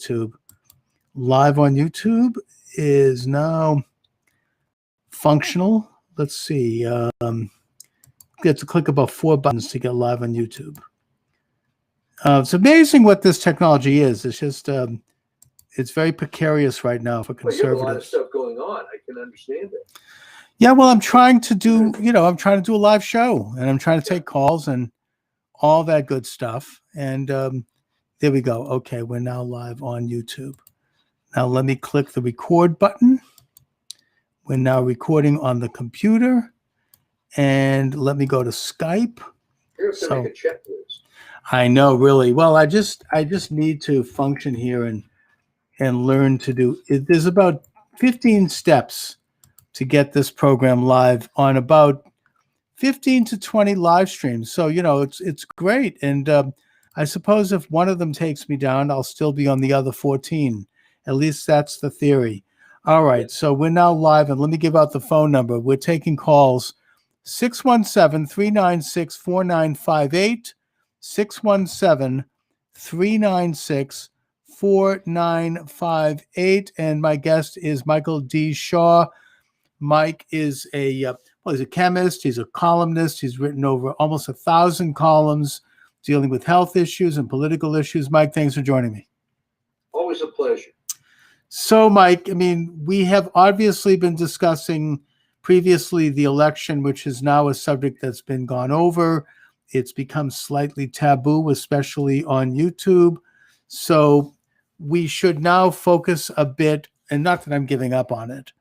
YouTube. Live on YouTube is now functional. Let's see. You have to click about 4 buttons to get live on YouTube. It's amazing what this technology is. It's just, it's very precarious right now for conservatives. Well, you have a lot of stuff going on. I can understand that. Yeah, well, I'm trying to do, I'm trying to do a live show, and I'm trying to take calls and all that good stuff. And there we go. Okay, we're now live on YouTube. Now let me click the record button. We're now recording on the computer. And let me go to Skype. You're going to make a checklist. I know, really. Well, I just need to function here and learn to do it. There's about 15 steps to get this program live on about 15 to 20 live streams. So, it's great. And I suppose if one of them takes me down, I'll still be on the other 14. At least that's the theory. All right. So we're now live, and let me give out the phone number. We're taking calls 617-396-4958, 617-396-4958. And my guest is Michael D. Shaw. Mike is he's a chemist. He's a columnist. He's written over almost 1,000 columns dealing with health issues and political issues. Mike, thanks for joining me. Always a pleasure. So, Mike, we have obviously been discussing previously the election, which is now a subject that's been gone over. It's become slightly taboo, especially on YouTube. So we should now focus a bit, and not that I'm giving up on it,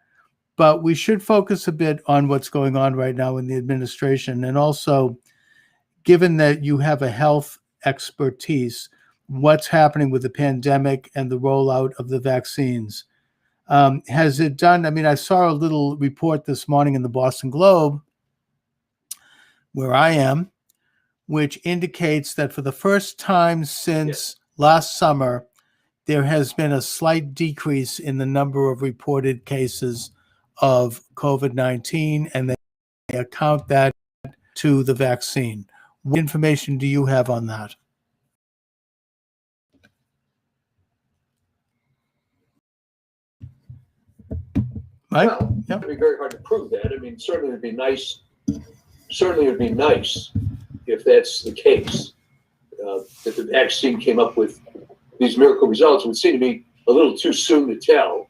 but we should focus a bit on what's going on right now in the administration. And also, given that you have a health expertise, what's happening with the pandemic and the rollout of the vaccines. Has it done? I saw a little report this morning in the Boston Globe, where I am, which indicates that for the first time since last summer, there has been a slight decrease in the number of reported cases of COVID-19, and they account that to the vaccine. What information do you have on that? Mike? Well, it'd be very hard to prove that. Certainly it'd be nice. Certainly it'd be nice if that's the case. That the vaccine came up with these miracle results. It would seem to me a little too soon to tell.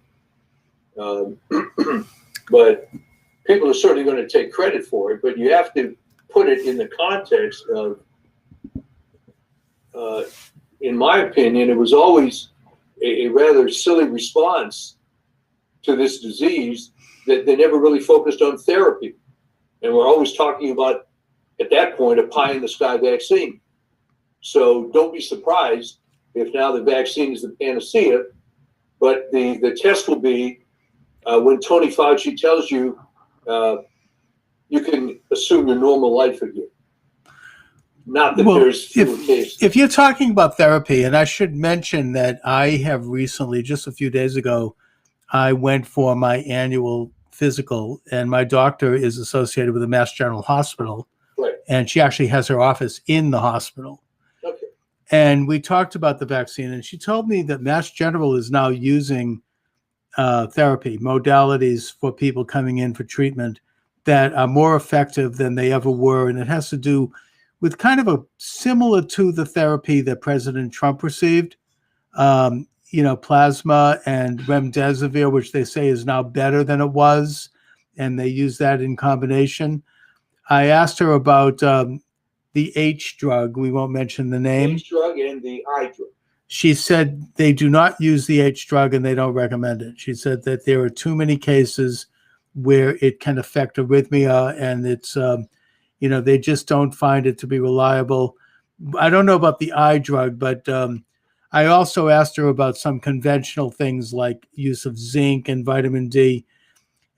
But people are certainly going to take credit for it. But you have to put it in the context of, in my opinion, it was always a rather silly response to this disease that they never really focused on therapy. And we're always talking about, at that point, a pie-in-the-sky vaccine. So don't be surprised if now the vaccine is the panacea, but the test will be when Tony Fauci tells you you can assume your normal life again. Not that there's fewer cases. If you're talking about therapy, and I should mention that I have recently, just a few days ago, I went for my annual physical, and my doctor is associated with the Mass General Hospital. Right. And she actually has her office in the hospital. Okay. And we talked about the vaccine, and she told me that Mass General is now using therapy modalities for people coming in for treatment that are more effective than they ever were. And it has to do with kind of a similar to the therapy that President Trump received. Plasma and remdesivir, which they say is now better than it was, and they use that in combination. I asked her about the H drug. We won't mention the name. H drug and the I drug. She said they do not use the H drug and they don't recommend it. She said that there are too many cases where it can affect arrhythmia, and it's, they just don't find it to be reliable. I don't know about the I drug, but I also asked her about some conventional things like use of zinc and vitamin D.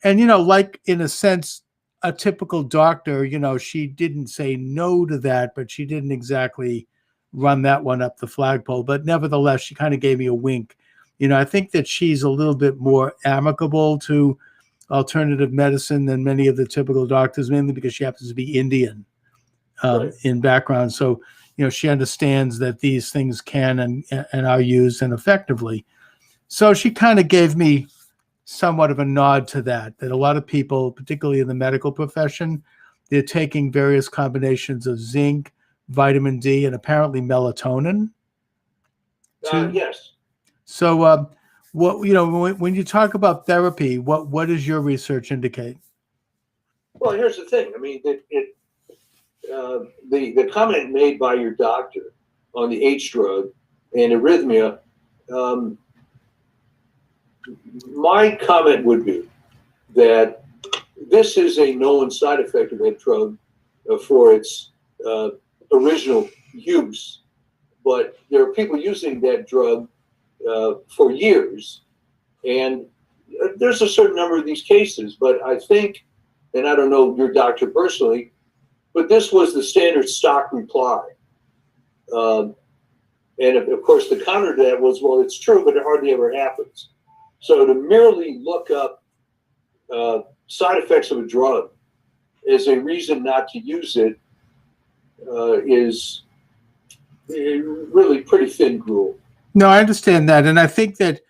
And, like in a sense, a typical doctor, she didn't say no to that, but she didn't exactly run that one up the flagpole. But nevertheless, she kind of gave me a wink. I think that she's a little bit more amicable to alternative medicine than many of the typical doctors, mainly because she happens to be Indian in background. So she understands that these things can and are used and effectively. So she kind of gave me somewhat of a nod to that a lot of people, particularly in the medical profession, they're taking various combinations of zinc, vitamin D, and apparently melatonin. Yes. So, what when you talk about therapy, what does your research indicate? Well, here's the thing. I mean, the comment made by your doctor on the H drug and arrhythmia. My comment would be that this is a known side effect of that drug for its original use, but there are people using that drug for years, and there's a certain number of these cases. But I think, and I don't know your doctor personally, but this was the standard stock reply. And of course, the counter to that was, well, it's true, but it hardly ever happens. So to merely look up side effects of a drug as a reason not to use it is really pretty thin gruel. No, I understand that. And I think that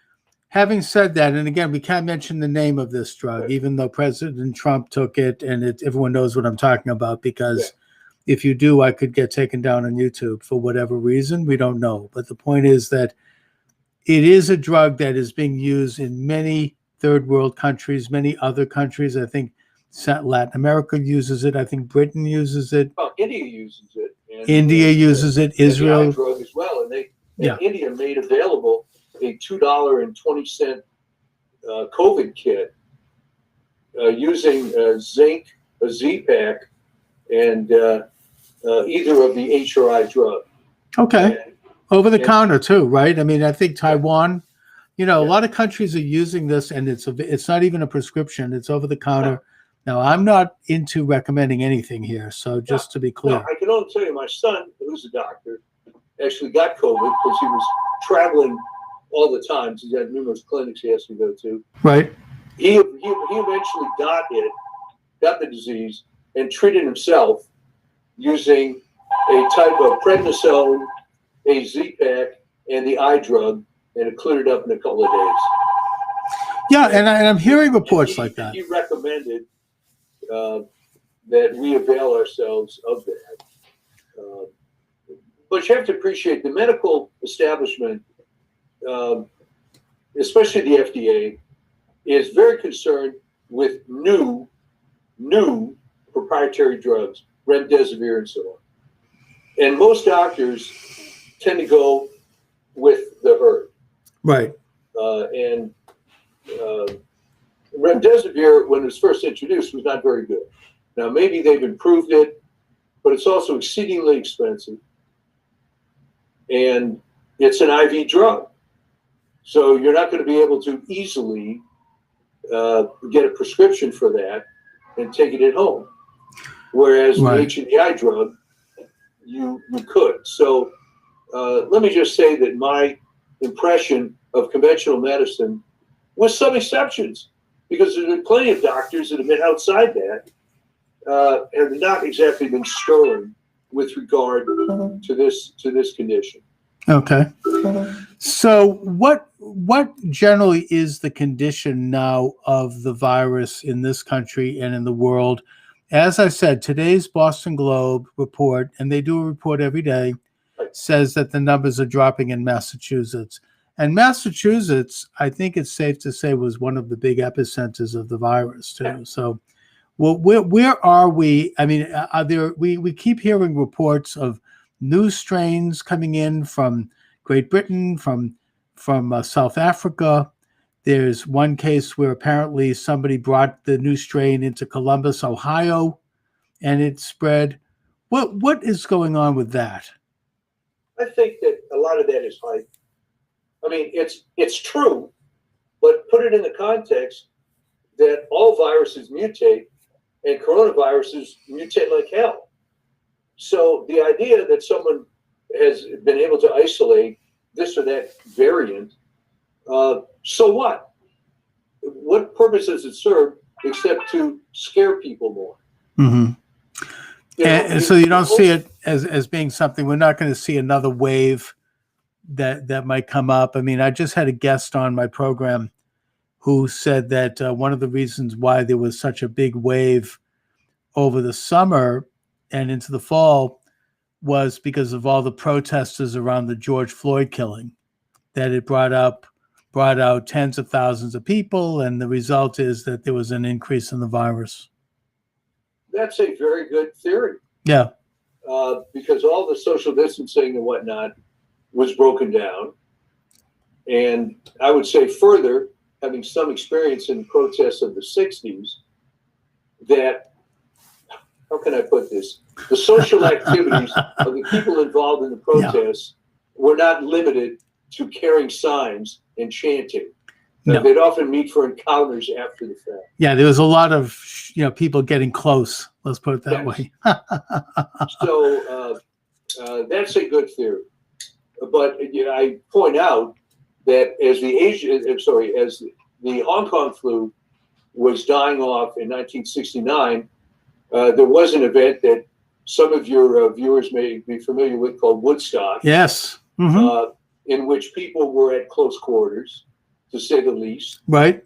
having said that, and again, we can't mention the name of this drug, Right. even though President Trump took it, and everyone knows what I'm talking about, because if you do, I could get taken down on YouTube for whatever reason. We don't know. But the point is that it is a drug that is being used in many third world countries, many other countries. I think Latin America uses it. I think Britain uses it. Well, India uses it. And, India uses it. Israel. And the eye drug as well. And India made available a $2.20 COVID kit using zinc, a Z-Pack, and either of the H or I drug. Okay. Over the counter too, right? I mean, I think Taiwan, a lot of countries are using this, and it's not even a prescription; it's over the counter. Now, I'm not into recommending anything here, so just to be clear, I can only tell you, my son, who's a doctor, actually got COVID because he was traveling all the time. He had numerous clinics he has to go to. Right. He eventually got the disease, and treated himself using a type of prednisone, a Z-Pack, and the eye drug, and it cleared it up in a couple of days. Yeah, and I'm hearing reports like that. He recommended that we avail ourselves of that. But you have to appreciate the medical establishment, especially the FDA, is very concerned with new proprietary drugs, remdesivir and so on. And most doctors tend to go with the herd. Right. And remdesivir, when it was first introduced, was not very good. Now, maybe they've improved it, but it's also exceedingly expensive. And it's an IV drug. So you're not going to be able to easily get a prescription for that and take it at home. Whereas the H and the I drug, you could. So let me just say that my impression of conventional medicine, with some exceptions, because there's been plenty of doctors that have been outside that, have not exactly been sterling with regard to this condition. Okay. So what generally is the condition now of the virus in this country and in the world? As I said, today's Boston Globe report, and they do a report every day, says that the numbers are dropping in Massachusetts. And Massachusetts, I think it's safe to say, was one of the big epicenters of the virus too. So, well, where are we? I mean, are there? We keep hearing reports of new strains coming in from Great Britain, from South Africa. There's one case where apparently somebody brought the new strain into Columbus, Ohio, and it spread. What is going on with that? I think that a lot of that is hype. I mean, it's true, but put it in the context that all viruses mutate, and coronaviruses mutate like hell. So the idea that someone has been able to isolate this or that variant, so what? What purpose does it serve except to scare people more? Mm-hmm. And so you don't see it as being something, we're not going to see another wave that might come up. I mean, I just had a guest on my program who said that one of the reasons why there was such a big wave over the summer and into the fall was because of all the protesters around the George Floyd killing, that it brought out tens of thousands of people, and the result is that there was an increase in the virus. That's a very good theory. Yeah. Because all the social distancing and whatnot was broken down. And I would say further, having some experience in protests of the 60s, that, how can I put this? The social activities of the people involved in the protests were not limited to carrying signs and chanting. No. They'd often meet for encounters after the fact. Yeah, there was a lot of people getting close. Let's put it that way. So that's a good theory. But I point out that as the Hong Kong flu was dying off in 1969, there was an event that some of your viewers may be familiar with called Woodstock. Yes. Mm-hmm. In which people were at close quarters, to say the least. Right.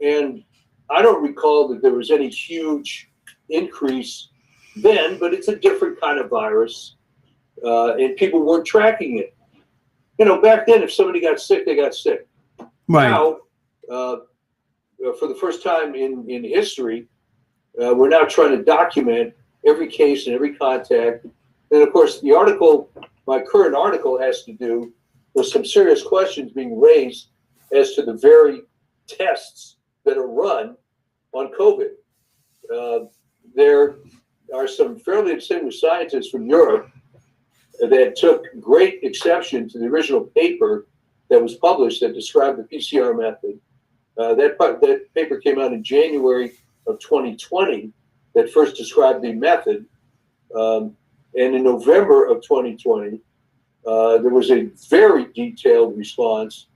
And I don't recall that there was any huge increase then, but it's a different kind of virus, and people weren't tracking it. Back then, if somebody got sick, they got sick. Right. Now, for the first time in history, we're now trying to document every case and every contact. And of course, my current article has to do with some serious questions being raised as to the very tests that are run on COVID. There are some fairly distinguished scientists from Europe that took great exception to the original paper that was published that described the PCR method. That paper came out in January of 2020 that first described the method. And in November of 2020, there was a very detailed response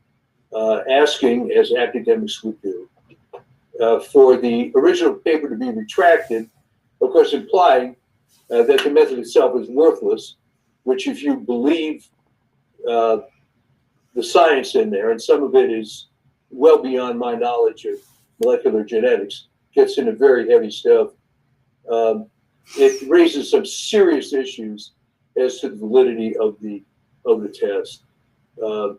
asking, as academics would do, for the original paper to be retracted, of course implying that the method itself is worthless, which if you believe the science in there, and some of it is well beyond my knowledge of molecular genetics, gets into very heavy stuff, it raises some serious issues as to the validity of the test. Well,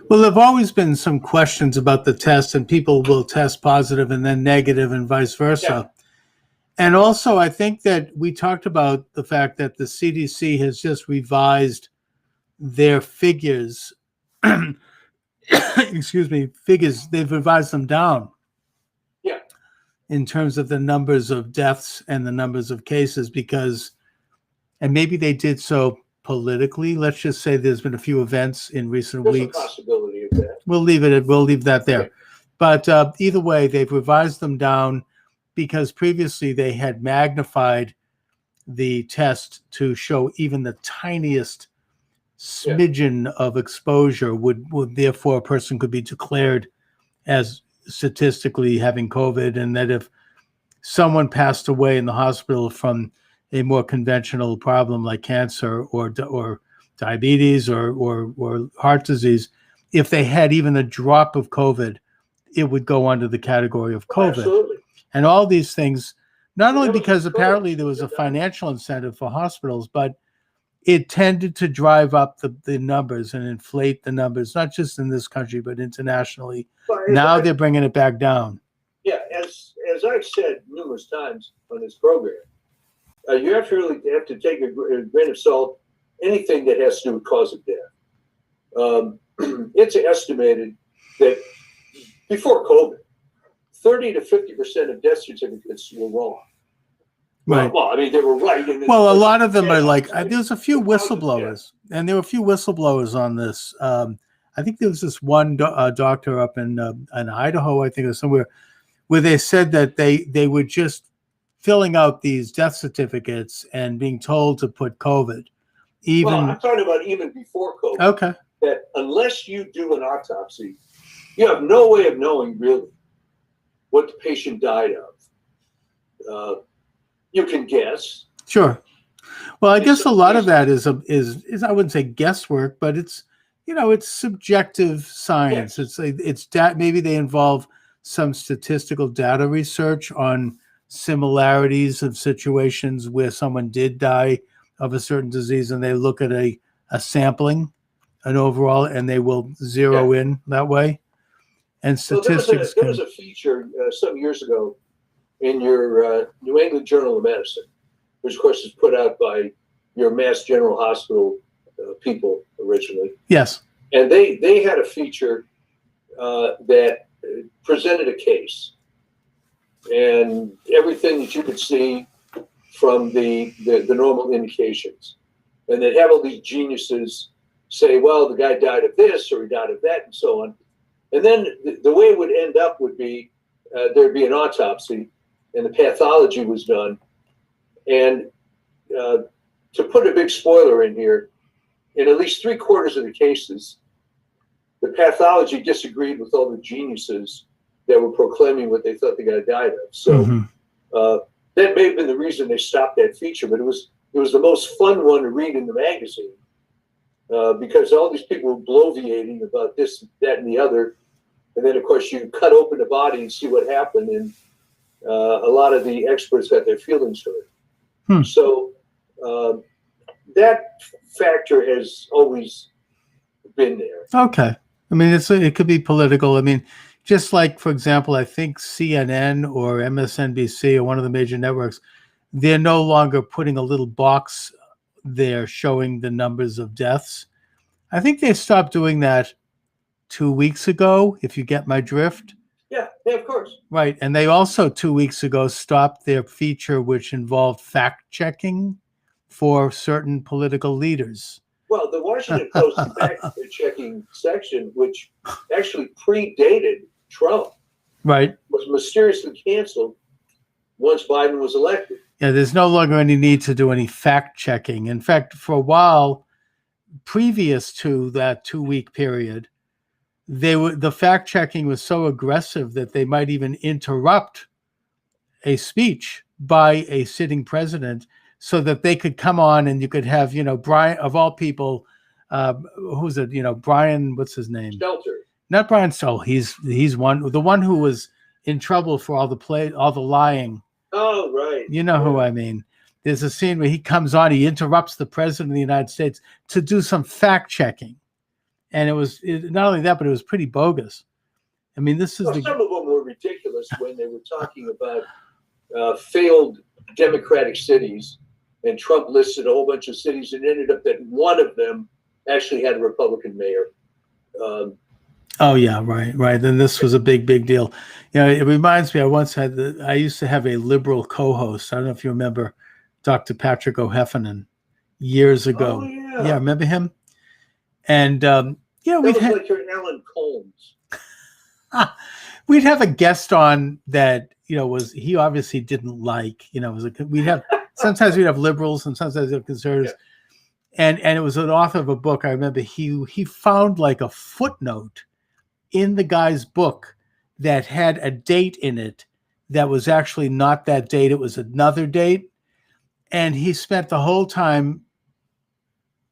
there have always been some questions about the test, and people will test positive and then negative and vice versa. Yeah. And also, I think that we talked about the fact that the CDC has just revised their figures. Excuse me, figures. They've revised them down. Yeah. In terms of the numbers of deaths and the numbers of cases, because, and maybe they did so politically. Let's just say there's been a few events in recent weeks. There's a possibility of that. We'll leave that there. Okay. But either way, they've revised them down because previously they had magnified the test to show even the tiniest smidgen of exposure would therefore a person could be declared as statistically having COVID, and that if someone passed away in the hospital from a more conventional problem like cancer or diabetes or heart disease, if they had even a drop of COVID, it would go under the category of COVID. Absolutely. And all these things, not only because apparently there was a financial incentive for hospitals, but it tended to drive up the numbers and inflate the numbers, not just in this country, but internationally. Now they're bringing it back down. Yeah, as I've said numerous times on this program, you have to take a grain of salt anything that has to do with cause of death. It's estimated that before COVID, 30 to 50% of death certificates were wrong. Right. Well, I mean, they were right. Well, a lot of them are like, there's a few whistleblowers, and there were a few whistleblowers on this. I think there was this one doctor up in Idaho, I think, or somewhere, where they said that they were just filling out these death certificates and being told to put COVID. Well, I'm talking about even before COVID. Okay. That unless you do an autopsy, you have no way of knowing really what the patient died of. You can guess. Sure. Well, I And guess a so lot of that is I wouldn't say guesswork, but it's it's subjective science. yes. Maybe they involve some statistical data research on similarities of situations where someone did die of a certain disease, and they look at a sampling, an overall, and they will zero in that way. And Well, statistics there was a feature some years ago in your New England Journal of Medicine, which of course is put out by your Mass General Hospital people originally. Yes. And they had a feature that presented a case, and everything that you could see from the normal indications. And they'd have all these geniuses say, well, the guy died of this or he died of that and so on. And then the way it would end up would be there'd be an autopsy and the pathology was done. And to put a big spoiler in here, in at least 3/4 of the cases, the pathology disagreed with all the geniuses that were proclaiming what they thought the guy died of. So that may have been the reason they stopped that feature, but it was the most fun one to read in the magazine because all these people were bloviating about this, that, and the other. And then, of course, you cut open the body and see what happened, and a lot of the experts had their feelings hurt. So that factor has always been there. Okay. I mean, it could be political. I mean, just like, for example, I think CNN or MSNBC or one of the major networks, they're no longer putting a little box there showing the numbers of deaths. I think they stopped doing that 2 weeks ago, if you get my drift. Yeah, of course. Right. And they also 2 weeks ago stopped their feature, which involved fact checking for certain political leaders. Well, the Washington Post fact-checking section, which actually predated Trump, right, was mysteriously canceled once Biden was elected. Yeah, there's no longer any need to do any fact-checking. In fact, for a while, previous to that 2-week period, the fact-checking was so aggressive that they might even interrupt a speech by a sitting president so that they could come on and you could have, Brian, of all people, who's it, Brian, what's his name? Stelter. Not Brian Stoll. He's the one who was in trouble for all the lying. Oh, right. You know who I mean. There's a scene where he comes on, he interrupts the president of the United States to do some fact checking. And not only that, but it was pretty bogus. I mean, some of them were ridiculous when they were talking about failed Democratic cities, and Trump listed a whole bunch of cities, and ended up that one of them actually had a Republican mayor. Oh yeah, right. Then this was a big deal. It reminds me. I used to have a liberal co-host. I don't know if you remember Dr. Patrick O'Heffernan years ago. Oh yeah. Yeah, remember him? And we'd have like your Alan Colmes. We'd have a guest on that he obviously didn't like. Sometimes we'd have liberals and sometimes we'd have conservatives. Yeah. And it was an author of a book. I remember he found like a footnote in the guy's book that had a date in it that was actually not that date. It was another date. And he spent the whole time,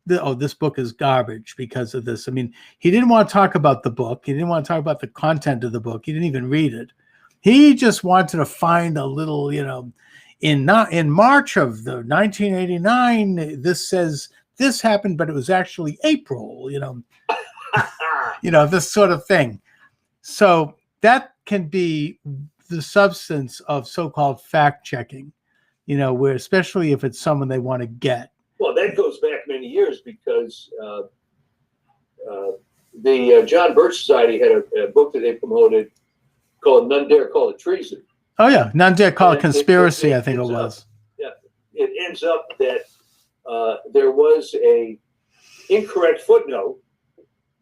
this book is garbage because of this. I mean, he didn't want to talk about the book. He didn't want to talk about the content of the book. He didn't even read it. He just wanted to find a little, in March of the 1989, this says this happened, but it was actually April, this sort of thing. So that can be the substance of so-called fact checking, where especially if it's someone they want to get. Well, that goes back many years because the John Birch Society had a book that they promoted called None Dare Call It Treason. Oh, yeah. None Dare Call It Conspiracy, I think it was. It ends up that there was a incorrect footnote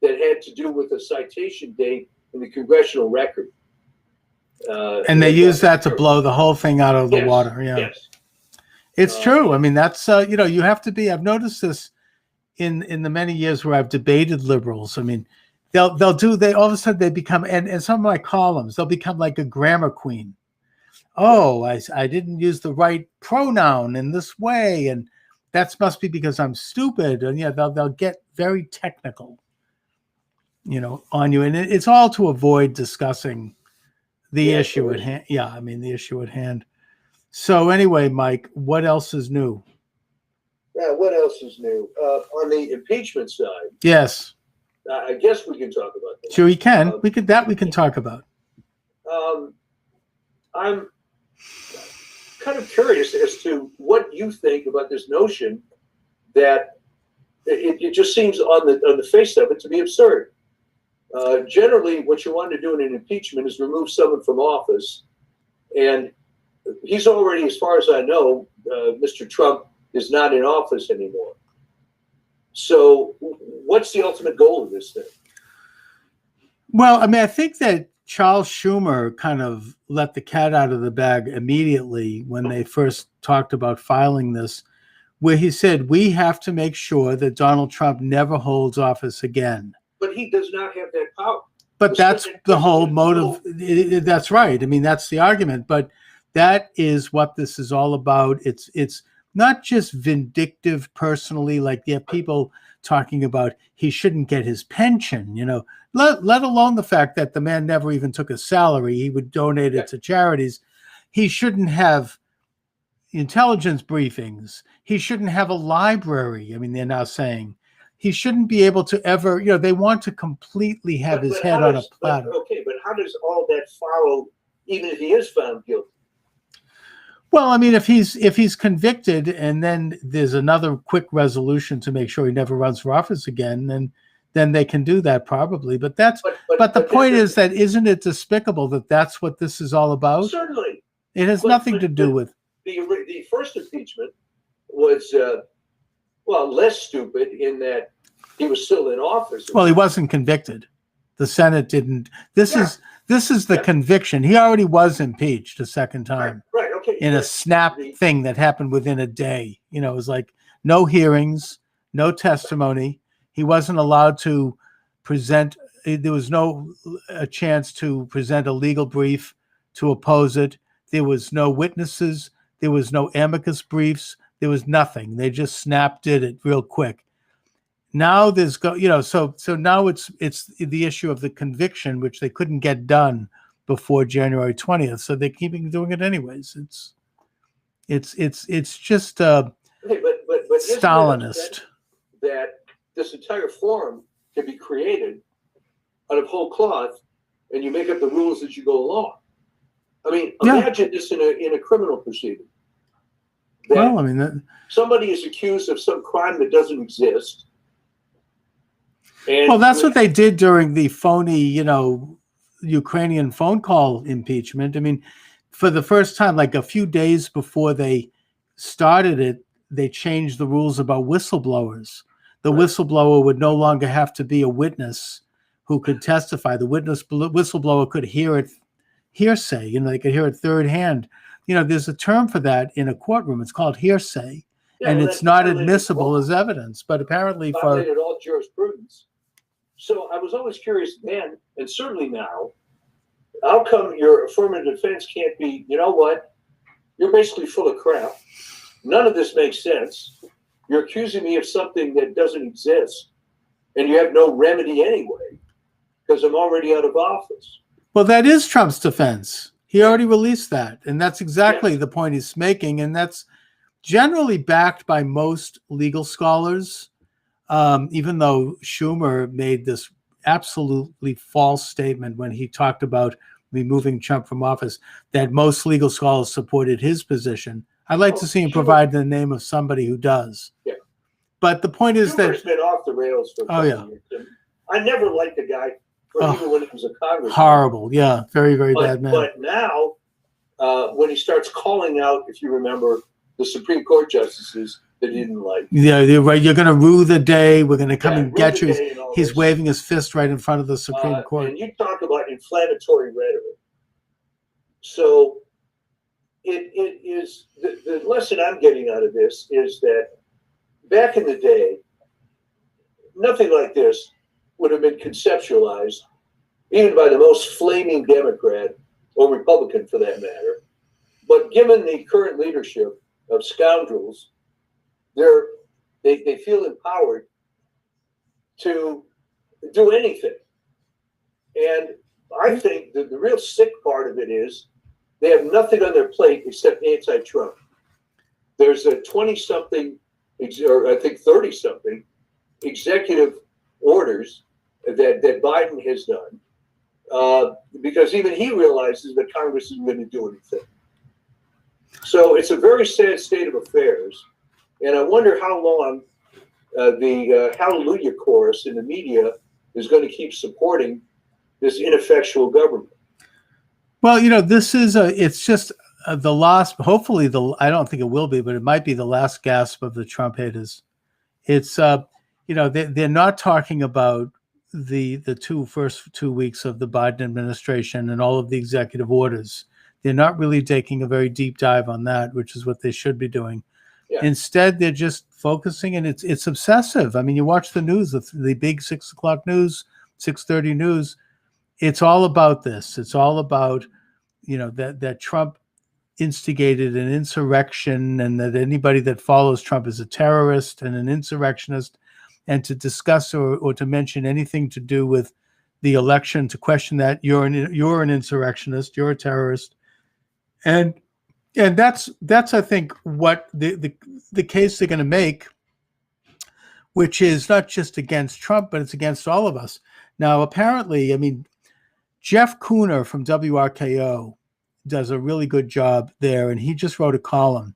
that had to do with a citation date in the congressional record. And they used that to blow the whole thing out of the water. Yeah. Yes. It's true. I mean, that's, you have to be, I've noticed this in the many years where I've debated liberals. I mean, all of a sudden they become, and some of my columns, they'll become like a grammar queen. oh, I didn't use the right pronoun in this way, and that must be because I'm stupid. And yeah, they'll get very technical, on you, and it's all to avoid discussing the issue at hand. Yeah, I mean the issue at hand. So anyway, Mike, what else is new? Yeah, what else is new? On the impeachment side, Yes. I guess we can talk about that. Sure, we can. We can talk about. I'm kind of curious as to what you think about this notion that it just seems on the face of it to be absurd. Generally, what you want to do in an impeachment is remove someone from office, and he's already, as far as I know, Mr. Trump is not in office anymore. So what's the ultimate goal of this thing? Well, I mean, I think that Charles Schumer kind of let the cat out of the bag immediately when they first talked about filing this, where he said, we have to make sure that Donald Trump never holds office again. But he does not have that power. But that's the whole motive. That's right. I mean, that's the argument. But that is what this is all about. It's not just vindictive personally, like there are people talking about he shouldn't get his pension, let alone the fact that the man never even took a salary. He would donate it to charities. He shouldn't have intelligence briefings. He shouldn't have a library. I mean, they're now saying he shouldn't be able to ever, they want to completely have his head on a platter. But how does all that follow, even if he is found guilty? Well, I mean, if he's convicted and then there's another quick resolution to make sure he never runs for office again, then they can do that probably. But but the point is that isn't it despicable that that's what this is all about? Certainly. It has nothing to do with the first impeachment was less stupid in that he was still in office. Well, he wasn't convicted. The Senate didn't. This is the conviction. He already was impeached a second time. Right. Okay. In a snap thing that happened within a day. It was like no hearings, no testimony. He wasn't allowed to present. There was a chance to present a legal brief to oppose it. There was no witnesses. There was no amicus briefs. There was nothing. They just did it real quick. Now there's so now it's the issue of the conviction, which they couldn't get done before January 20th. So they're keeping doing it anyways. It's just but Stalinist. That this entire forum can be created out of whole cloth, and you make up the rules as you go along. I mean, imagine this in a criminal proceeding. Well, I mean, somebody is accused of some crime that doesn't exist. Well, that's what they did during the phony, Ukrainian phone call impeachment. I mean, for the first time, like a few days before they started it, they changed the rules about whistleblowers. The whistleblower would no longer have to be a witness who could testify. The whistleblower could hear it hearsay. They could hear it third hand. There's a term for that in a courtroom. It's called hearsay, and it's not admissible as evidence. But apparently, violated all jurisprudence. So I was always curious then, and certainly now, how come your affirmative defense can't be, you know what? You're basically full of crap. None of this makes sense. You're accusing me of something that doesn't exist, and you have no remedy anyway, because I'm already out of office. Well, that is Trump's defense. He already released that, and that's exactly the point he's making, and that's generally backed by most legal scholars. Even though Schumer made this absolutely false statement when he talked about removing Trump from office, that most legal scholars supported his position. I'd like to see him provide the name of somebody who does. Yeah. But the point is Schumer's been off the rails for years. I never liked the guy, even when he was a congressman. Horrible. Yeah. Very, very bad man. But now, when he starts calling out, if you remember, the Supreme Court justices that he didn't like. Yeah, you're right. You're going to rue the day. We're going to come and get you. He's waving his fist right in front of the Supreme Court. And you talk about inflammatory rhetoric. So it is the lesson I'm getting out of this is that back in the day, nothing like this would have been conceptualized, even by the most flaming Democrat or Republican for that matter, But given the current leadership of scoundrels, they feel empowered to do anything. And I think that the real sick part of it is they have nothing on their plate except anti-Trump. There's a 20-something, or I think 30-something, executive orders that Biden has done, because even he realizes that Congress isn't going to do anything. So it's a very sad state of affairs, and I wonder how long the hallelujah chorus in the media is going to keep supporting this ineffectual government. Well, this is it's just the last, hopefully I don't think it will be, but it might be the last gasp of the Trump haters. It's, they're not talking about the first 2 weeks of the Biden administration and all of the executive orders. They're not really taking a very deep dive on that, which is what they should be doing. Yeah. Instead, they're just focusing, and it's obsessive. I mean, you watch the news, the big 6 o'clock news, 6:30 news. It's all about this. It's all about, that Trump instigated an insurrection, and that anybody that follows Trump is a terrorist and an insurrectionist, and to discuss or to mention anything to do with the election, to question that, you're an insurrectionist, you're a terrorist. And that's I think what the case they're going to make, which is not just against Trump, but it's against all of us. Now, apparently, I mean, Jeff Kuhner from WRKO does a really good job there, and he just wrote a column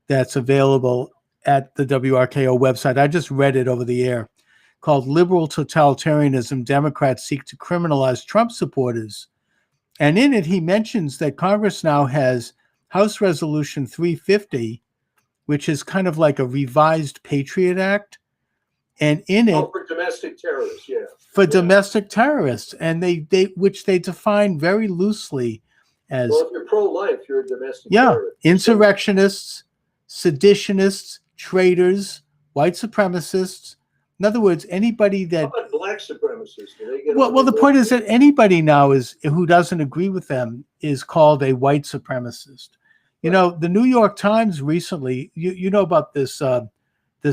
that's available at the WRKO website. I just read it over the air, called "Liberal Totalitarianism: Democrats Seek to Criminalize Trump Supporters." And in it, he mentions that Congress now has House Resolution 350, which is kind of like a revised Patriot Act. And in it, for domestic terrorists, yeah. For domestic terrorists, and which they define very loosely as, well, if you're pro-life, you're a domestic terrorist. Insurrectionists, seditionists, traitors, white supremacists. In other words, anybody that. How about black supremacists? Do they get well, the point is that anybody now who doesn't agree with them is called a white supremacist. Right. The New York Times recently, you know about this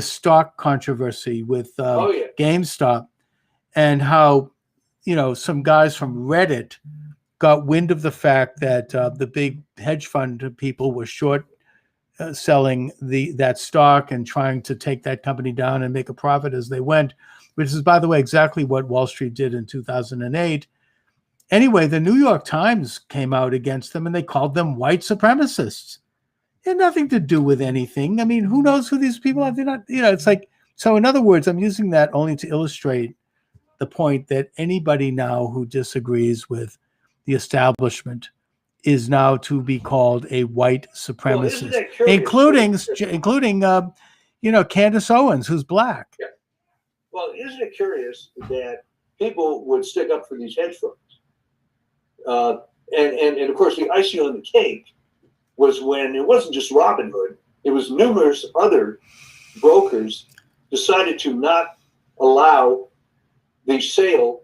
stock controversy with GameStop, and how some guys from Reddit got wind of the fact that the big hedge fund people were short selling that stock and trying to take that company down and make a profit as they went, which is, by the way, exactly what Wall Street did in 2008. Anyway, the New York Times came out against them, and they called them white supremacists. It had nothing to do with anything. I mean, who knows who these people are? They're not, it's like, so in other words, I'm using that only to illustrate the point that anybody now who disagrees with the establishment is now to be called a white supremacist, including Candace Owens, who's black. Yeah. Well, isn't it curious that people would stick up for these hedge funds? And of course, the icing on the cake was when it wasn't just Robinhood, it was numerous other brokers decided to not allow the sale,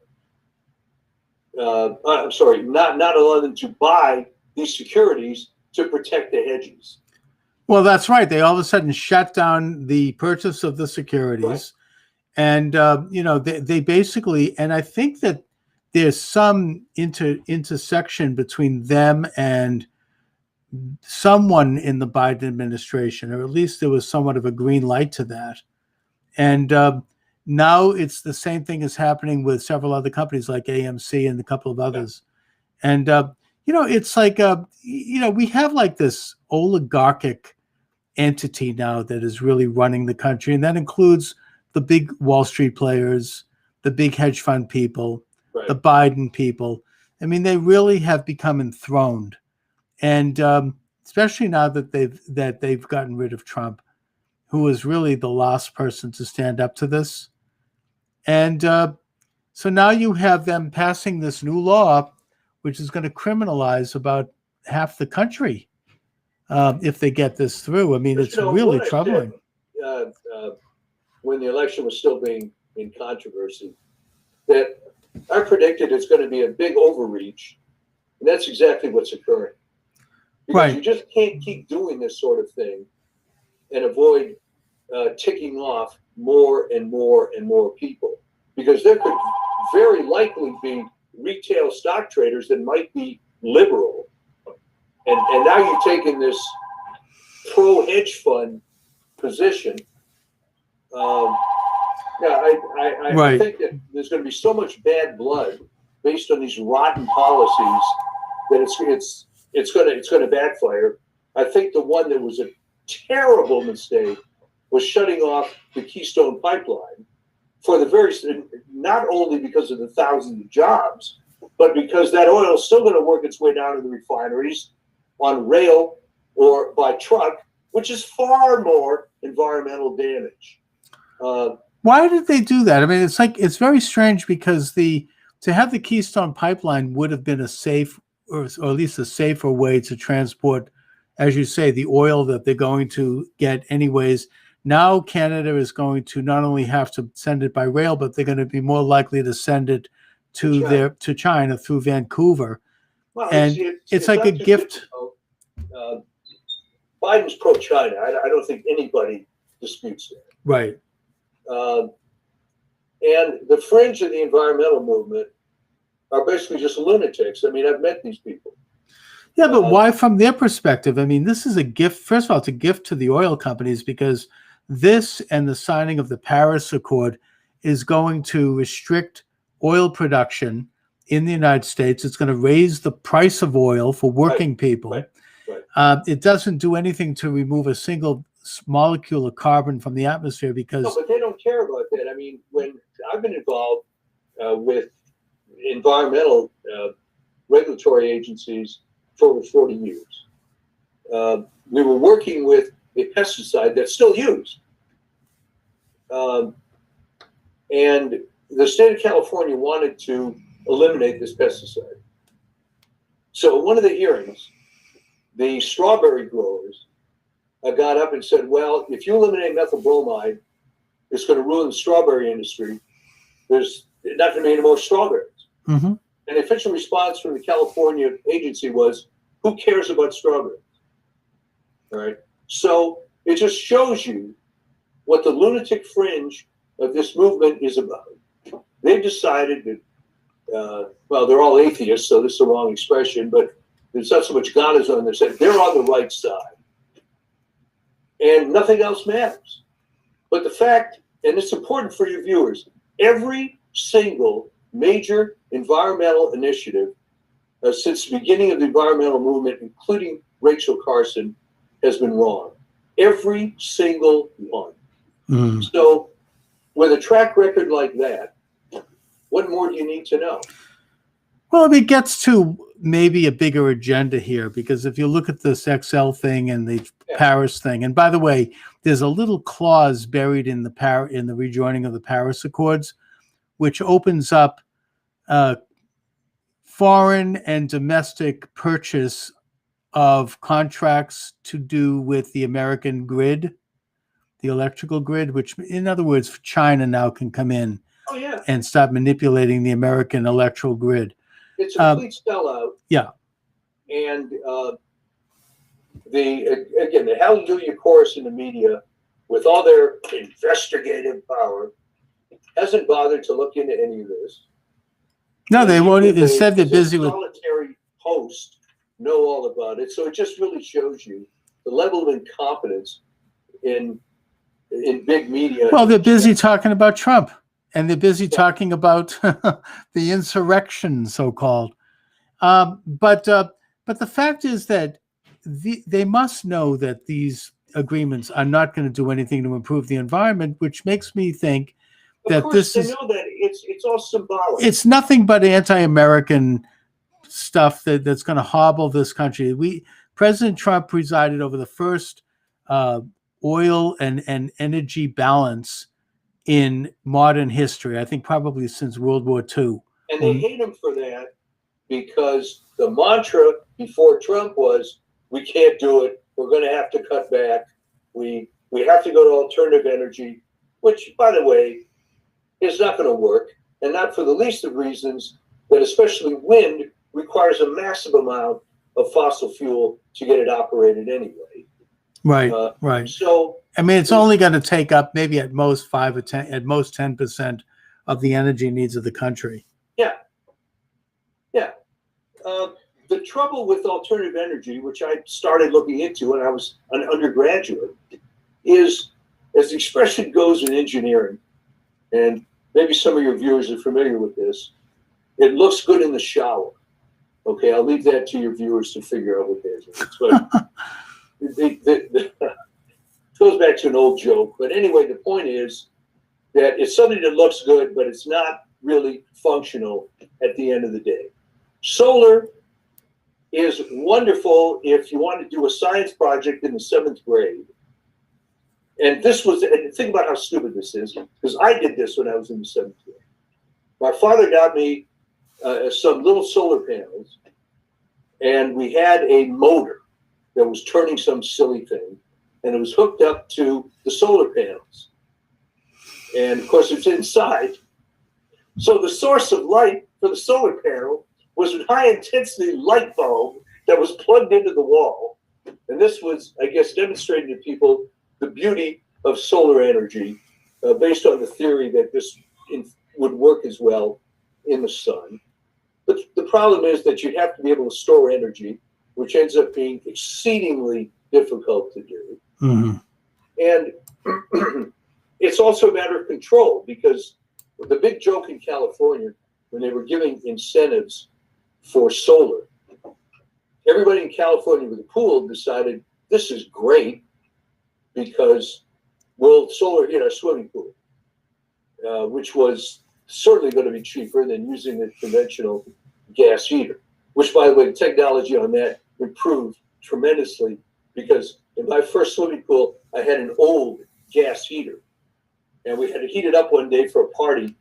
not allow them to buy these securities to protect the hedges. Well, that's right. They all of a sudden shut down the purchase of the securities. Right. And, they basically, and I think that there's some intersection between them and someone in the Biden administration, or at least there was somewhat of a green light to that. And now it's the same thing is happening with several other companies like AMC and a couple of others. Yeah. And, it's like, we have like this oligarchic entity now that is really running the country. And that includes the big Wall Street players, the big hedge fund people, right, the Biden people. I mean, they really have become enthroned. And especially now that they've gotten rid of Trump, who is really the last person to stand up to this. And so now you have them passing this new law, which is going to criminalize about half the country if they get this through. I mean, it's really troubling. When the election was still being in controversy, that I predicted it's going to be a big overreach, and that's exactly what's occurring. Because Right. you just can't keep doing this sort of thing and avoid ticking off more and more and more people. Because there could very likely be retail stock traders that might be liberal. And now you've taken this pro-hedge fund position. I think that there's going to be so much bad blood based on these rotten policies that it's going to backfire. I think the one that was a terrible mistake was shutting off the Keystone Pipeline for not only because of the thousands of jobs, but because that oil is still going to work its way down to the refineries on rail or by truck, which is far more environmental damage. Why did they do that? I mean, it's very strange because to have the Keystone Pipeline would have been a safe, or at least a safer way to transport, as you say, the oil that they're going to get anyways. Now Canada is going to not only have to send it by rail, but they're going to be more likely to send it to China through Vancouver. Well, and it's like a gift. Biden's pro-China. I don't think anybody disputes that. Right. And the fringe of the environmental movement are basically just lunatics. I mean, I've met these people. Yeah, but why from their perspective? I mean, this is a gift. First of all, it's a gift to the oil companies because this and the signing of the Paris Accord is going to restrict oil production in the United States. It's going to raise the price of oil for working people. Right. It doesn't do anything to remove a single molecule of carbon from the atmosphere because... No, but they don't care about that. I mean, when I've been involved with environmental regulatory agencies for over 40 years, we were working with a pesticide that's still used. And the state of California wanted to eliminate this pesticide. So one of the hearings, the strawberry growers got up and said, well, if you eliminate methyl bromide, it's going to ruin the strawberry industry. There's not going to be any more strawberries. Mm-hmm. And the official response from the California agency was, who cares about strawberries? All right. So it just shows you what the lunatic fringe of this movement is about. They've decided that, well, they're all atheists, so this is the wrong expression, but there's not so much God is on their side. They're on the right side. And nothing else matters. But the fact, and it's important for your viewers, every single major environmental initiative since the beginning of the environmental movement, including Rachel Carson, has been wrong. Every single one. Mm. So with a track record like that, what more do you need to know? Well, it gets to maybe a bigger agenda here, because if you look at this XL thing and the Paris thing, and by the way, there's a little clause buried in the rejoining of the Paris Accords, which opens up foreign and domestic purchase of contracts to do with the American grid, the electrical grid, which, in other words, China now can come in and start manipulating the American electrical grid. It's a complete sellout. Yeah. And the hallelujah chorus in the media, with all their investigative power, hasn't bothered to look into any of this. No, they won't. Instead, they're busy with solitary host know all about it. So it just really shows you the level of incompetence in big media. Well, they're busy talking about Trump. And they're busy talking about the insurrection, so-called. But the fact is that they must know that these agreements are not going to do anything to improve the environment, which makes me think that this is... Of course, they know that it's all symbolic. It's nothing but anti-American stuff that's going to hobble this country. President Trump presided over the first oil and energy balance in modern history, I think probably since World War II. And they hate him for that because the mantra before Trump was, we can't do it, we're going to have to cut back, we have to go to alternative energy, which, by the way, is not going to work, and not for the least of reasons that especially wind requires a massive amount of fossil fuel to get it operated anyway. Right, right. So I mean, it's only going to take up maybe at most 5 or 10, at most 10% of the energy needs of the country. Yeah, yeah. The trouble with alternative energy, which I started looking into when I was an undergraduate, is, as the expression goes in engineering, and maybe some of your viewers are familiar with this, it looks good in the shower. Okay, I'll leave that to your viewers to figure out what that is. But it goes back to an old joke. But anyway, the point is that it's something that looks good, but it's not really functional at the end of the day. Solar is wonderful if you want to do a science project in the 7th grade. And think about how stupid this is, because I did this when I was in the 7th grade. My father got me some little solar panels, and we had a motor that was turning some silly thing, and it was hooked up to the solar panels. And of course, it's inside. So the source of light for the solar panel was a high-intensity light bulb that was plugged into the wall. And this was, I guess, demonstrating to people the beauty of solar energy based on the theory that this would work as well in the sun. But the problem is that you'd have to be able to store energy, which ends up being exceedingly difficult to do. Mm-hmm. And it's also a matter of control, because the big joke in California, when they were giving incentives for solar, everybody in California with a pool decided this is great because we'll solar heat our swimming pool, which was certainly going to be cheaper than using a conventional gas heater, which, by the way, the technology on that improved tremendously, because in my first swimming pool, I had an old gas heater, and we had to heat it up one day for a party,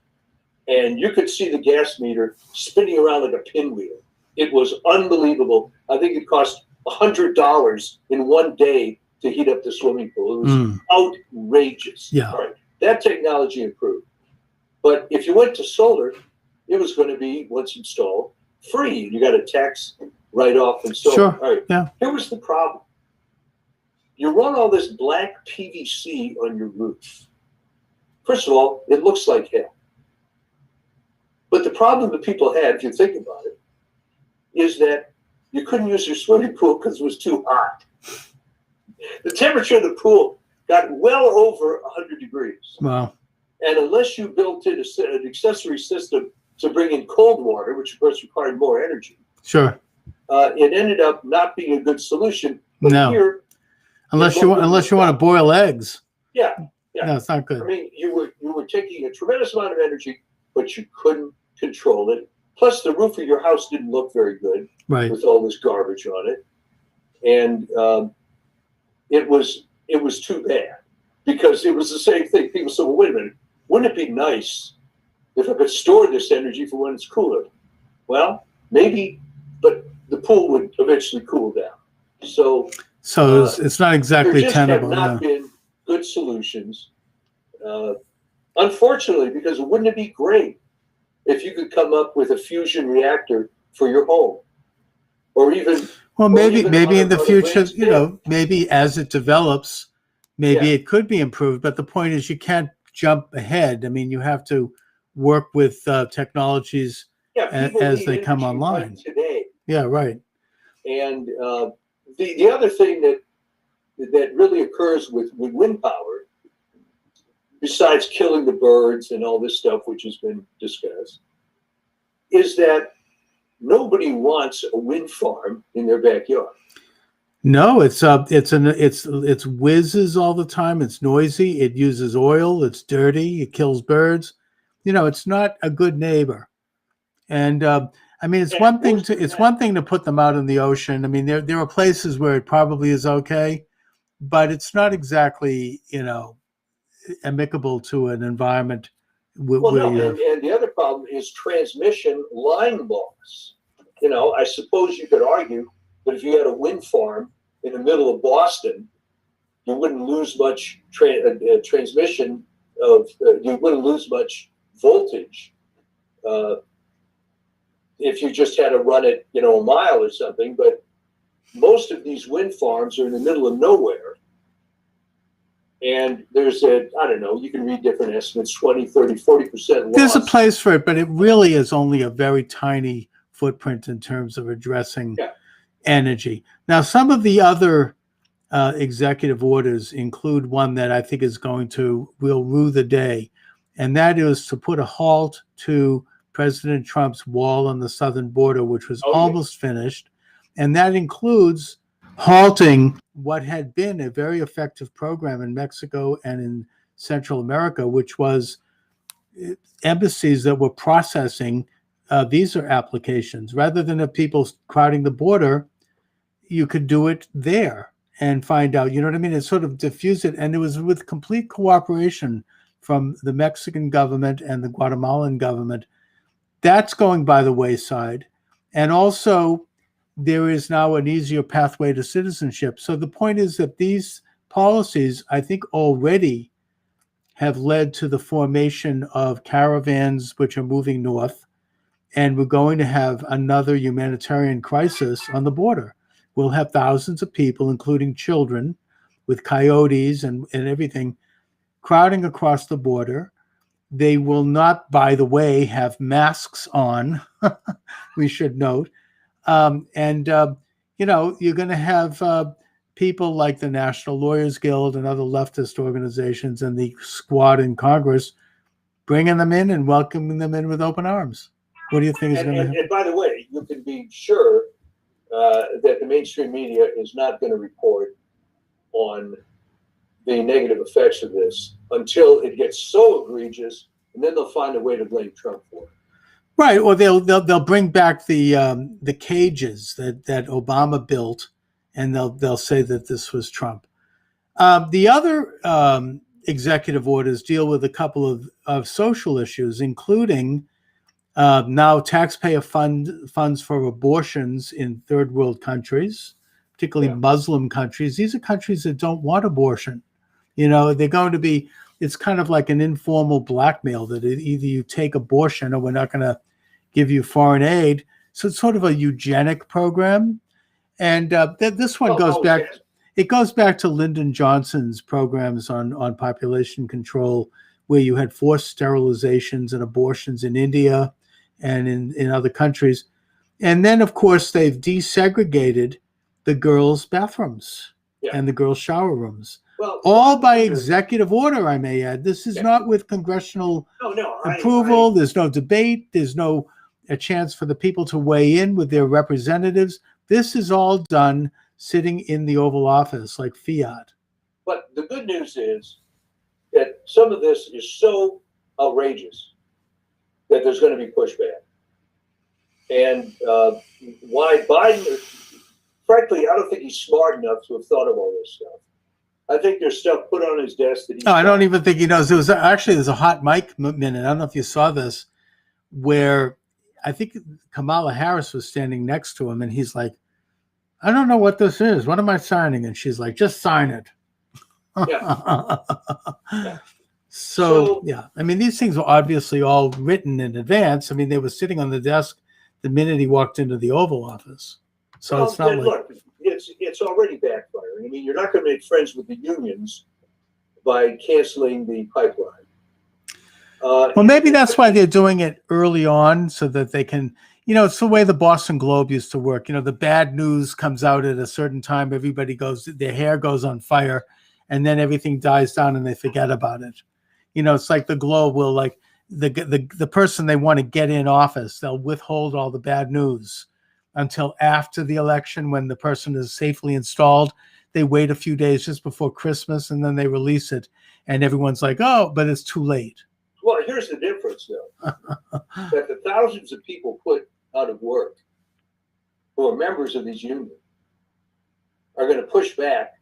and you could see the gas meter spinning around like a pinwheel. It was unbelievable. I think it cost $100 in one day to heat up the swimming pool. It was outrageous. Yeah. All right. That technology improved. But if you went to solar, it was going to be, once installed, free. You got a tax write-off and so on. Sure. All right. Yeah. Here was the problem. You run all this black PVC on your roof. First of all, it looks like hell. But the problem that people had, if you think about it, is that you couldn't use your swimming pool because it was too hot. The temperature of the pool got well over 100 degrees. Wow. And unless you built in an accessory system to bring in cold water, which of course required more energy, Sure. It ended up not being a good solution. But No. here, Unless you want to boil eggs. yeah. No, it's not good. I mean, you were taking a tremendous amount of energy, but you couldn't control it. Plus, the roof of your house didn't look very good, Right. with all this garbage on it, and it was too bad, because it was the same thing. People said, "Well, wait a minute, wouldn't it be nice if I could store this energy for when it's cooler?" Well, maybe, but the pool would eventually cool down. So it's not exactly there just tenable. have not been good solutions. Unfortunately, because wouldn't it be great if you could come up with a fusion reactor for your home, or even maybe in the future, scale. maybe as it develops, maybe it could be improved. But the point is, you can't jump ahead. I mean, you have to work with technologies as they come online today. Yeah, right. And the other thing that really occurs with wind power, besides killing the birds and all this stuff which has been discussed, is that nobody wants a wind farm in their backyard. No, it's whizzes all the time. It's noisy. It uses oil. It's dirty. It kills birds. It's not a good neighbor. And I mean, it's one thing to put them out in the ocean. I mean, there are places where it probably is okay, but it's not exactly amicable to an environment. And the other problem is transmission line loss. I suppose you could argue that if you had a wind farm in the middle of Boston, you wouldn't lose much transmission you wouldn't lose much voltage if you just had to run it, a mile or something. But most of these wind farms are in the middle of nowhere. And there's I don't know, you can read different estimates, 20, 30, 40% loss. There's a place for it, but it really is only a very tiny footprint in terms of addressing energy. Now, some of the other executive orders include one that I think will rue the day, and that is to put a halt to President Trump's wall on the southern border, which was almost finished. And that includes halting what had been a very effective program in Mexico and in Central America, which was embassies that were processing visa applications. Rather than have people crowding the border, you could do it there and find out, you know what I mean? It sort of diffused it. And it was with complete cooperation from the Mexican government and the Guatemalan government. That's going by the wayside. And also, there is now an easier pathway to citizenship. So the point is that these policies, I think, already have led to the formation of caravans which are moving north, and we're going to have another humanitarian crisis on the border. We'll have thousands of people, including children, with coyotes and everything, crowding across the border. They will not, by the way, have masks on, we should note. You know, you're going to have people like the National Lawyers Guild and other leftist organizations and the squad in Congress bringing them in and welcoming them in with open arms. What do you think is going to happen? And by the way, you can be sure that the mainstream media is not going to report on the negative effects of this until it gets so egregious, and then they'll find a way to blame Trump for it. Right, or they'll bring back the cages that Obama built, and they'll say that this was Trump. The other executive orders deal with a couple of social issues, including now taxpayer funds for abortions in third world countries, particularly Muslim countries. These are countries that don't want abortion. You know, they're going to be. It's kind of like an informal blackmail that either you take abortion or we're not going to give you foreign aid. So it's sort of a eugenic program. And this one goes back. Yes. It goes back to Lyndon Johnson's programs on population control, where you had forced sterilizations and abortions in India and in other countries. And then, of course, they've desegregated the girls' bathrooms and the girls' shower rooms. Well, all by executive order, I may add. This is not with congressional approval. There's no debate. There's no a chance for the people to weigh in with their representatives. This is all done sitting in the Oval Office like fiat. But the good news is that some of this is so outrageous that there's going to be pushback. And why Biden, frankly, I don't think he's smart enough to have thought of all this stuff. I think there's stuff put on his desk that I don't even think he knows. There's a hot mic minute. I don't know if you saw this, where I think Kamala Harris was standing next to him, and he's like, I don't know what this is. What am I signing? And she's like, just sign it. So, I mean, these things were obviously all written in advance. I mean, they were sitting on the desk the minute he walked into the Oval Office. So it's not like... Look, it's already backfiring. I mean, you're not going to make friends with the unions by canceling the pipeline. Well, maybe that's why they're doing it early on, so that they can, it's the way the Boston Globe used to work. The bad news comes out at a certain time. Everybody their hair goes on fire, and then everything dies down and they forget about it. It's like the Globe will, like the person they want to get in office, they'll withhold all the bad news until after the election, when the person is safely installed. They wait a few days just before Christmas, and then they release it, and everyone's like, oh, but it's too late. Well, here's the difference, though, that the thousands of people put out of work who are members of these unions are going to push back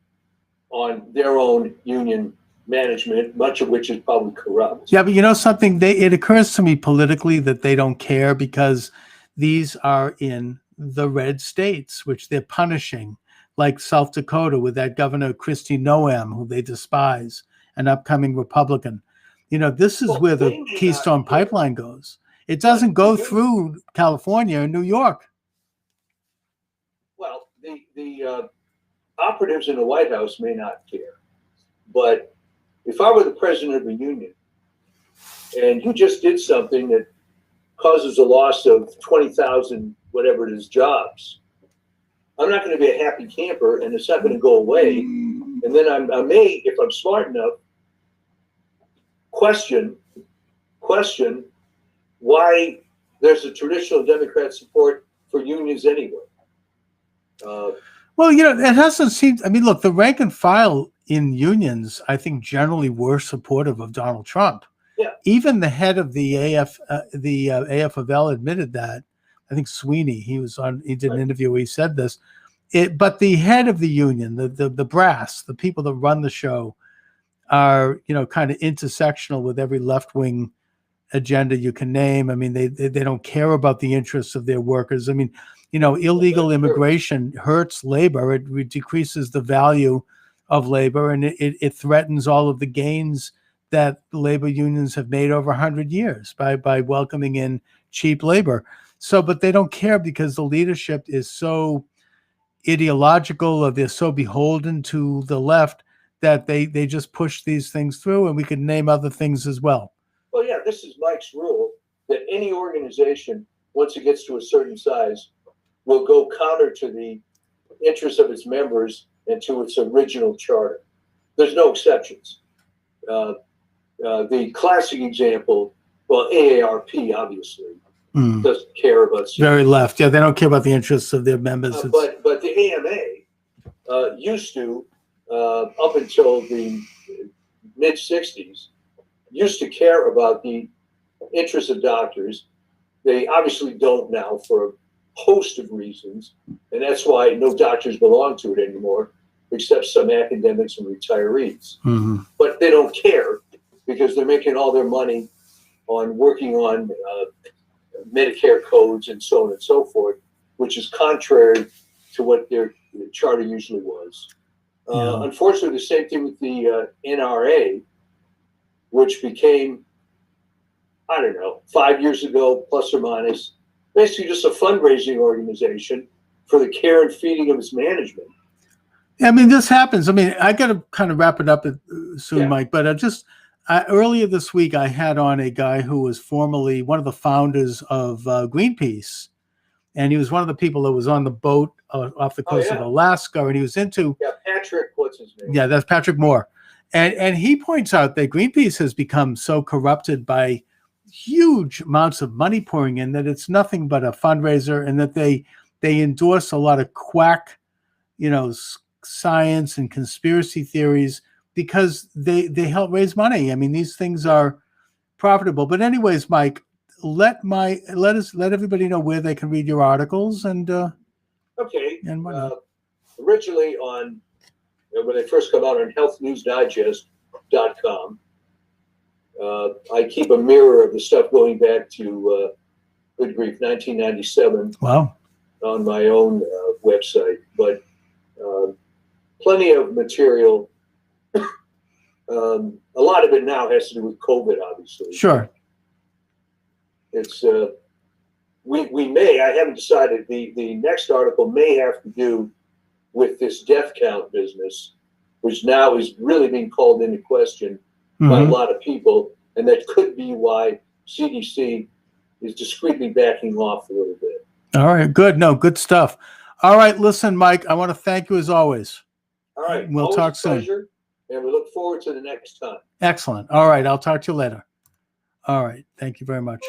on their own union management, much of which is probably corrupt. Yeah, but something, it occurs to me politically that they don't care, because these are in the red states, which they're punishing, like South Dakota with that Governor Kristi Noem, who they despise, an upcoming Republican. This is where the Keystone Pipeline goes. It doesn't go through California and New York. Well, the operatives in the White House may not care, but if I were the president of a union and you just did something that causes a loss of 20,000, whatever it is, jobs, I'm not going to be a happy camper, and it's not going to go away. And then I may, if I'm smart enough, question why there's a traditional Democrat support for unions anyway. Well, it hasn't seemed. I mean, look, the rank and file in unions, I think, generally were supportive of Donald Trump. Yeah. Even the head of the AFL admitted that. I think Sweeney. He did an interview where he said this. But the head of the union, the brass, the people that run the show, are kind of intersectional with every left-wing agenda you can name. I mean, they don't care about the interests of their workers. I mean, illegal immigration hurts labor. It decreases the value of labor, and it threatens all of the gains that labor unions have made over 100 years by welcoming in cheap labor. So, but they don't care because the leadership is so ideological, or they're so beholden to the left that they just push these things through, and we could name other things as well. Well, yeah, this is Mike's rule that any organization, once it gets to a certain size, will go counter to the interests of its members and to its original charter. There's no exceptions. The classic example, well, AARP obviously doesn't care about very left. Yeah, they don't care about the interests of their members. But the AMA used to, up until the mid '60s, used to care about the interests of doctors. They obviously don't now for a host of reasons, and that's why no doctors belong to it anymore, except some academics and retirees. But they don't care because they're making all their money on working on Medicare codes and so on and so forth, which is contrary to what their charter usually was. Unfortunately, the same thing with the NRA, which became, I don't know, 5 years ago, plus or minus, basically just a fundraising organization for the care and feeding of its management. I mean, this happens. I mean, I got to kind of wrap it up soon, Mike, but earlier this week, I had on a guy who was formerly one of the founders of Greenpeace, and he was one of the people that was on the boat off the coast of Alaska, and he was into... Yeah, Patrick, what's his name? Yeah, that's Patrick Moore. And he points out that Greenpeace has become so corrupted by huge amounts of money pouring in that it's nothing but a fundraiser, and that they endorse a lot of quack, science and conspiracy theories because they help raise money. I mean, these things are profitable. But anyways, Mike, let everybody know where they can read your articles and okay. And originally on when they first come out on healthnewsdigest.com, I keep a mirror of the stuff going back to good grief 1997. Wow. On my own website, but plenty of material. A lot of it now has to do with COVID, obviously. Sure. It's we may, I haven't decided, the next article may have to do with this death count business, which now is really being called into question by a lot of people, and that could be why CDC is discreetly backing off a little bit. All right, good. No, good stuff. All right, listen, Mike, I want to thank you as always. All right. We'll talk soon. Pleasure, and we look forward to the next time. Excellent. All right, I'll talk to you later. All right, thank you very much.